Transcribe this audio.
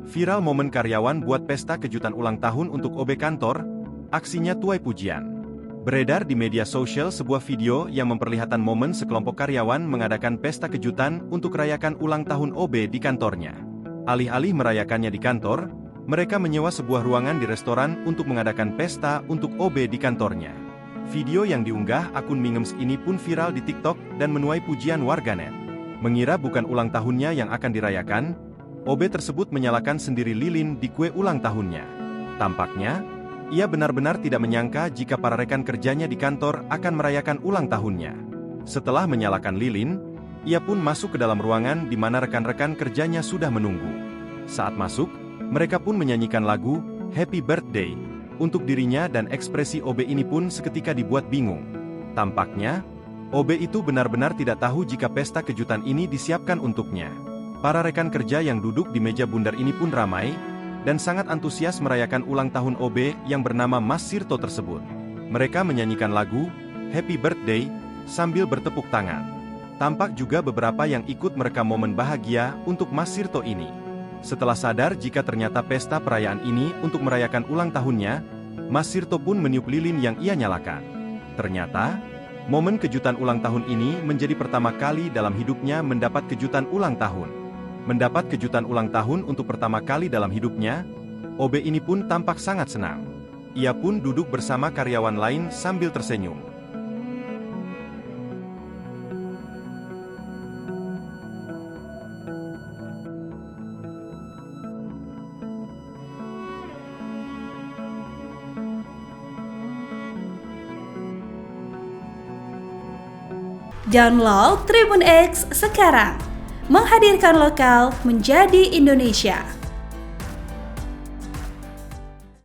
Viral momen karyawan buat pesta kejutan ulang tahun untuk OB kantor, aksinya tuai pujian. Beredar di media sosial sebuah video yang memperlihatkan momen sekelompok karyawan mengadakan pesta kejutan untuk rayakan ulang tahun OB di kantornya. Alih-alih merayakannya di kantor, mereka menyewa sebuah ruangan di restoran untuk mengadakan pesta untuk OB di kantornya. Video yang diunggah akun Mingems ini pun viral di TikTok dan menuai pujian warganet. Mengira bukan ulang tahunnya yang akan dirayakan, OB tersebut menyalakan sendiri lilin di kue ulang tahunnya. Tampaknya, ia benar-benar tidak menyangka jika para rekan kerjanya di kantor akan merayakan ulang tahunnya. Setelah menyalakan lilin, ia pun masuk ke dalam ruangan di mana rekan-rekan kerjanya sudah menunggu. Saat masuk, mereka pun menyanyikan lagu Happy Birthday untuk dirinya dan ekspresi OB ini pun seketika dibuat bingung. Tampaknya, OB itu benar-benar tidak tahu jika pesta kejutan ini disiapkan untuknya. Para rekan kerja yang duduk di meja bundar ini pun ramai, dan sangat antusias merayakan ulang tahun OB yang bernama Mas Sirto tersebut. Mereka menyanyikan lagu Happy Birthday sambil bertepuk tangan. Tampak juga beberapa yang ikut merekam momen bahagia untuk Mas Sirto ini. Setelah sadar jika ternyata pesta perayaan ini untuk merayakan ulang tahunnya, Mas Sirto pun meniup lilin yang ia nyalakan. Ternyata, momen kejutan ulang tahun ini menjadi pertama kali dalam hidupnya mendapat kejutan ulang tahun. Mendapat kejutan ulang tahun untuk pertama kali dalam hidupnya, OB ini pun tampak sangat senang. Ia pun duduk bersama karyawan lain sambil tersenyum. Download Tribun X sekarang, menghadirkan lokal menjadi Indonesia.